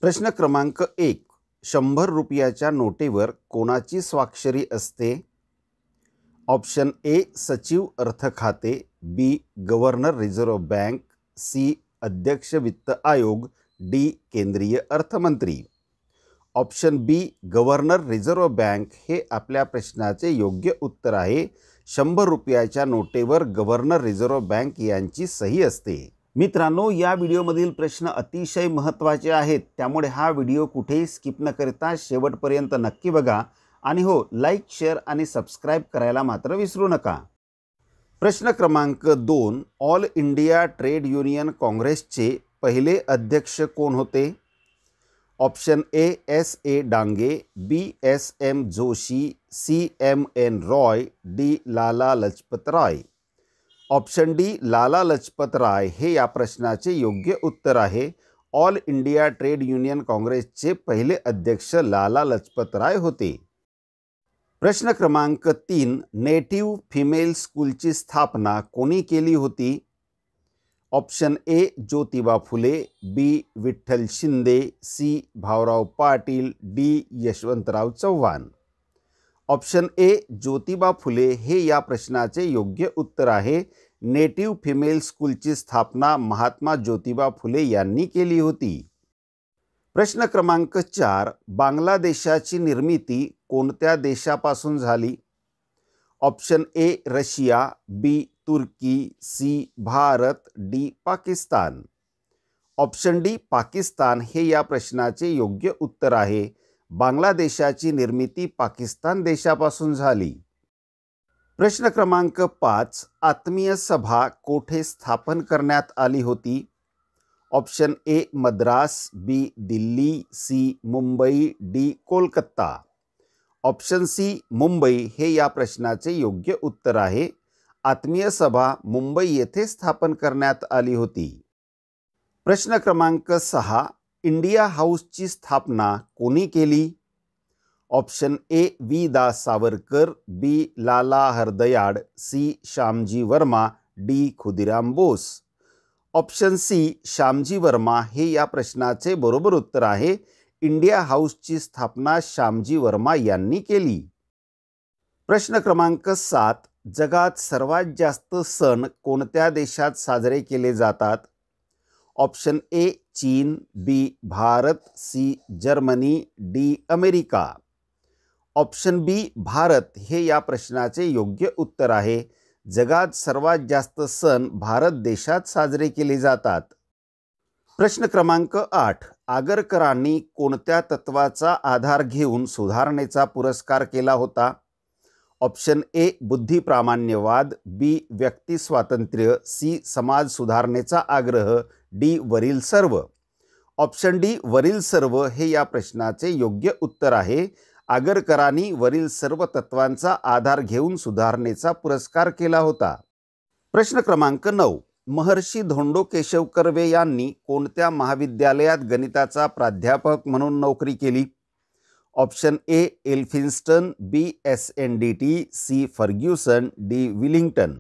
प्रश्न क्रमांक 1. 100 रुपयाच्या नोटेवर कोणाची स्वाक्षरी असते? ऑप्शन ए सचिव अर्थ खाते, बी गव्हर्नर रिझर्व्ह बँक, सी अध्यक्ष वित्त आयोग, डी केंद्रीय अर्थमंत्री. ऑप्शन बी गव्हर्नर रिझर्व्ह बँक हे आपल्या प्रश्नाचे योग्य उत्तर आहे. 100 रुपयाच्या नोटेवर गव्हर्नर रिझर्व्ह बँक यांची सही असते. मित्रांनो, या व्हिडिओमधील प्रश्न अतिशय महत्त्वाचे आहेत, त्यामुळे हा व्हिडिओ कुठेही स्किप न करता शेवटपर्यंत नक्की बघा आणि हो, लाईक, शेअर आणि सबस्क्राईब करायला मात्र विसरू नका. प्रश्न क्रमांक 2. ऑल इंडिया ट्रेड युनियन काँग्रेसचे पहिले अध्यक्ष कोण होते? Option A S A Dange, B S M Joshi, C M N Roy, D Lala Lajpat Rai. Option D Lala Lajpat Rai हे या प्रश्नाचे योग्य उत्तर आहे. ऑल इंडिया ट्रेड युनियन काँग्रेसचे पहिले अध्यक्ष लाला लजपत राय होते. प्रश्न क्रमांक 3. नेटिव्ह फिमेल स्कूलची स्थापना कोणी केली होती? Option A Jyotiba Phule, B Vitthal Shinde, C Bhaurao Patil, D Yashwantrao Chavan. Option A Jyotiba Phule हे या प्रश्नाचे योग्य उत्तर आहे. नेटिव्ह फिमेल स्कूलची स्थापना महात्मा ज्योतिबा फुले यांनी केली होती. प्रश्न क्रमांक 4. बांगलादेशाची निर्मिती कोणत्या देशापासून झाली? ऑप्शन ए रशिया, बी तुर्की, C Bharat, D Pakistan. Option D Pakistan हे या प्रश्नाचे योग्य उत्तर आहे. बांगलादेशाची निर्मिती पाकिस्तान देशापासून झाली. प्रश्न क्रमांक 5. आत्मीय सभा कोठे स्थापन करण्यात आली होती? Option A Madras, B Delhi, C Mumbai, D Kolkata. Option C Mumbai हे या प्रश्नाचे योग्य उत्तर आहे. आत्मीय सभा मुंबई येथे स्थापन करण्यात आली होती. प्रश्न क्रमांक 6. इंडिया हाऊसची स्थापना कोणी केली? ऑप्शन ए वी दा Savarkar, B Lala Hardayal, C Shyamji Varma, D Khudiram Bose. Option C Shyamji Varma हे या प्रश्नाचे बरोबर उत्तर आहे. इंडिया हाऊसची स्थापना श्यामजी वर्मा यांनी केली. प्रश्न क्रमांक 7. जगात सर्वात जास्त सण कोणत्या देशात साजरे केले जातात? ऑप्शन ए चीन, B Bharat, C Germany, D America. Option B Bharat हे या प्रश्नाचे योग्य उत्तर आहे. जगात सर्वात जास्त सण भारत देशात साजरे केले जातात. प्रश्न क्रमांक 8. आगरकरांनी कोणत्या तत्वाचा आधार घेऊन सुधारणेचा पुरस्कार केला होता? ऑप्शन ए बुद्धिप्रामाण्यवाद, बी व्यक्ती स्वातंत्र्य, सी समाज सुधारणेचा आग्रह, डी वरील सर्व. ऑप्शन डी वरील सर्व हे या प्रश्नाचे योग्य उत्तर आहे. आगरकरांनी वरील सर्व तत्वांचा आधार घेऊन सुधारणेचा पुरस्कार केला होता. प्रश्न क्रमांक 9. महर्षी धोंडो केशव कर्वे यांनी कोणत्या महाविद्यालयात गणिताचा प्राध्यापक म्हणून नोकरी केली? Option A Elphinstone, B SNDT, C Fergusson, D Willingdon.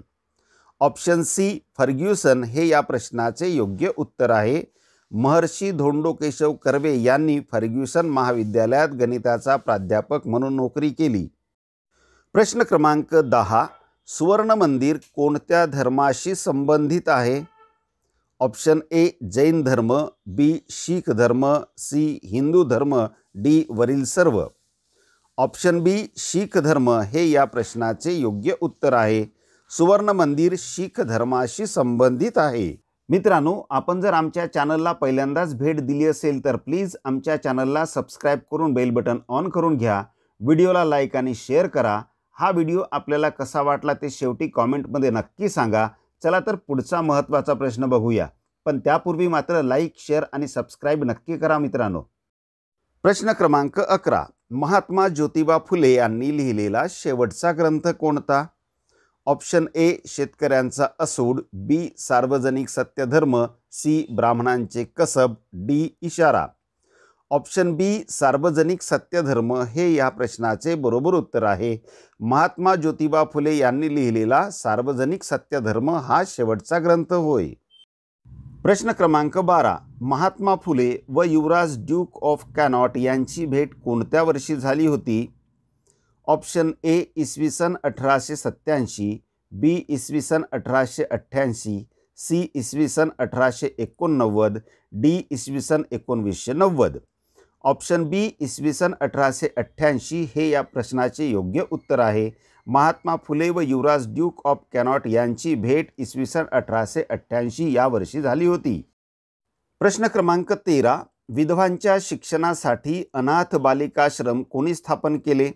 Option C Fergusson हे या प्रश्नाचे योग्य उत्तर आहे. महर्षी धोंडो केशव कर्वे यांनी फर्ग्युसन महाविद्यालयात गणिताचा प्राध्यापक म्हणून नोकरी केली. प्रश्न क्रमांक 10. सुवर्ण मंदिर कोणत्या धर्माशी संबंधित आहे? ऑप्शन ए जैन धर्म, बी शीख धर्म, सी हिंदू धर्म, डी वरील सर्व. ऑप्शन बी शीख धर्म हे या प्रश्नाचे योग्य उत्तर आहे. सुवर्ण मंदिर शीख धर्माशी संबंधित आहे. मित्रांनो, आपण जर आमच्या चॅनलला पहिल्यांदाच भेट दिली असेल तर प्लीज आमच्या चॅनलला सबस्क्राईब करून बेल बटन ऑन करून घ्या. व्हिडिओला लाईक आणि शेअर करा. हा व्हिडिओ आपल्याला कसा वाटला ते शेवटी कॉमेंटमध्ये नक्की सांगा. चला तर पुढचा महत्त्वाचा प्रश्न बघूया, पण त्यापूर्वी मात्र लाईक, शेअर आणि सबस्क्राईब नक्की करा मित्रांनो. प्रश्न क्रमांक 11. महात्मा ज्योतिबा फुले यांनी लिहिलेला शेवटचा ग्रंथ कोणता? ऑप्शन ए शेतकऱ्यांचा असूड, बी सार्वजनिक सत्यधर्म, सी ब्राह्मणांचे कसब, डी इशारा. ऑप्शन बी सार्वजनिक सत्यधर्म हे या प्रश्नाचे बरोबर उत्तर आहे. महात्मा ज्योतिबा फुले यांनी लिहिलेला सार्वजनिक सत्यधर्म हा शेवटचा ग्रंथ होय. प्रश्न क्रमांक 12. महात्मा फुले व युवराज ड्यूक ऑफ कॅनॉट यांची भेट कोणत्या वर्षी झाली होती? ऑप्शन ए इसवी सन 1887, बी इसवी सन 1888, सी इसवी सन 1889, डी इसवी सन 1990. ऑप्शन बी इसवी सन 1888 हे या प्रश्नाचे योग्य उत्तर आहे. महात्मा फुले व युवराज ड्यूक ऑफ कॅनॉट यांची भेट इसवी सन 1888 या वर्षी झाली होती. प्रश्न क्रमांक 13. विधवांच्या शिक्षणासाठी अनाथ बालिकाश्रम कोणी स्थापन केले?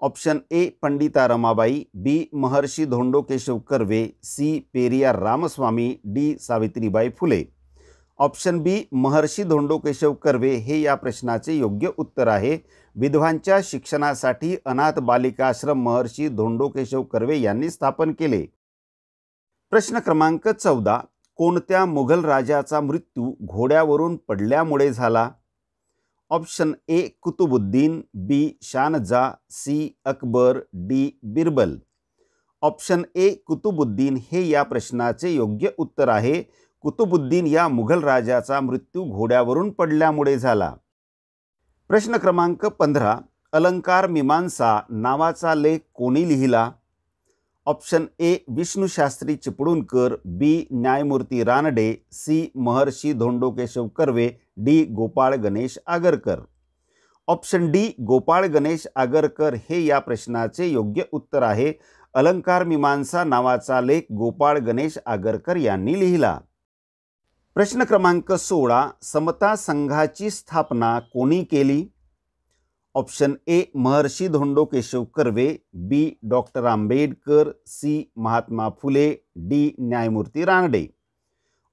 Option A Pandita Ramabai, B Maharshi Dhondo Keshav Karve, C Periyar Ramaswamy, D Savitribai Phule. Option B Maharshi Dhondo Keshav Karve हे या प्रश्नाचे योग्य उत्तर आहे. विधवांच्या शिक्षणासाठी अनाथ बालिकाश्रम महर्षी धोंडो केशव कर्वे यांनी स्थापन केले. प्रश्न क्रमांक 14. कोणत्या मुघल राजाचा मृत्यू घोड्यावरून पडल्यामुळे झाला? ऑप्शन ए कुतुबुद्दीन, बी शाहनजा, C Akbar, D Birbal. Option A Qutbuddin हे या प्रश्नाचे योग्य उत्तर आहे. कुतुबुद्दीन या मुघल राजाचा मृत्यू घोड्यावरून पडल्यामुळे झाला. प्रश्न क्रमांक 15. अलंकार मीमांसा नावाचा लेख कोणी लिहिला? Option A Vishnushastri Chiplunkar, B Nyayamurti Ranade, C Maharshi Dhondo Keshav Karve, D Gopal Ganesh Agarkar. Option D Gopal Ganesh Agarkar हे या प्रश्नाचे योग्य उत्तर आहे. अलंकार मीमांसा नावाचा लेख गोपाळ गणेश आगरकर यांनी लिहिला. प्रश्न क्रमांक 16. समता संघाची स्थापना कोणी केली? Option A Maharshi Dhondo Keshav Karve, B doctor Ambedkar, C Mahatma Phule, D न्यायमूर्ती रानडे.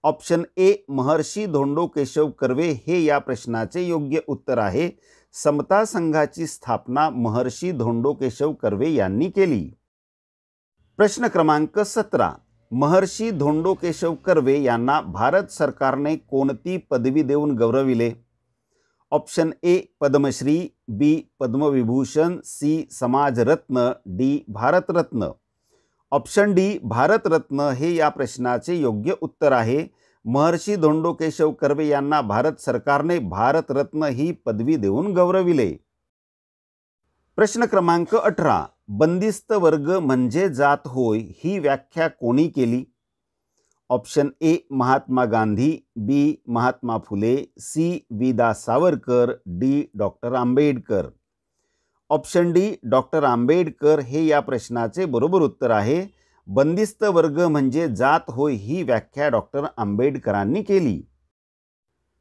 ऑप्शन ए महर्षी धोंडो केशव कर्वे हे या प्रश्नाचे योग्य उत्तर आहे. समता संघाची स्थापना महर्षी धोंडो केशव कर्वे यांनी केली. प्रश्न क्रमांक 17. महर्षी धोंडो केशव कर्वे यांना भारत सरकारने कोणती पदवी देऊन गौरविले? Option A Padma Shri, B Padma Vibhushan, C Samaj Ratna, D Bharat Ratna. Option D Bharat Ratna हे या प्रश्नाचे योग्य उत्तर आहे. महर्षी धोंडो केशव कर्वे यांना भारत सरकारने भारतरत्न ही पदवी देऊन गौरविले. प्रश्न क्रमांक 18. बंदिस्त वर्ग म्हणजे जात होय ही व्याख्या कोणी केली? Option A Mahatma Gandhi, B Mahatma Phule, C वि.दा. Savarkar, D doctor Ambedkar. Option D doctor Ambedkar हे या प्रश्नाचे बरोबर उत्तर आहे. बंदिस्त वर्ग म्हणजे जात होय ही व्याख्या डॉक्टर आंबेडकरांनी केली.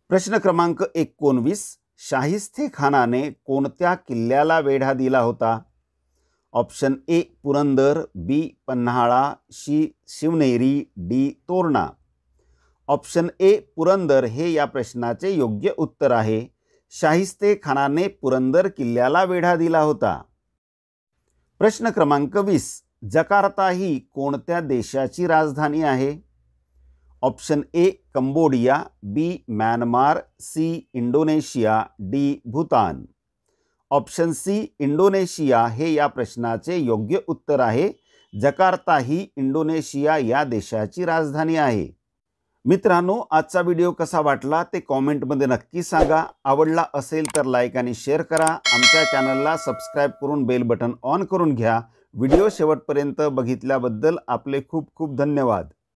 प्रश्न क्रमांक 19. शाहिस्ते खानाने कोणत्या किल्ल्याला वेढा दिला होता? Option A Purandar, B Panhala, C Shivneri, D Torna. Option A Purandar हे या प्रश्नाचे योग्य उत्तर आहे. शाहिस्ते खानाने पुरंदर किल्ल्याला वेढा दिला होता. प्रश्न क्रमांक 20. जकार्ता ही कोणत्या देशाची राजधानी आहे? Option A Cambodia, B Myanmar, C Indonesia, D Bhutan. Option C Indonesia हे या प्रश्नाचे योग्य उत्तर आहे. जकार्ता ही इंडोनेशिया या देशाची राजधानी आहे. मित्रांनो, आजचा व्हिडिओ कसा वाटला ते कॉमेंटमध्ये नक्की सांगा. आवडला असेल तर लाईक आणि शेअर करा. आमच्या चॅनलला सबस्क्राईब करून बेल बटन ऑन करून घ्या. व्हिडिओ शेवटपर्यंत बघितल्याबद्दल आपले खूप खूप धन्यवाद.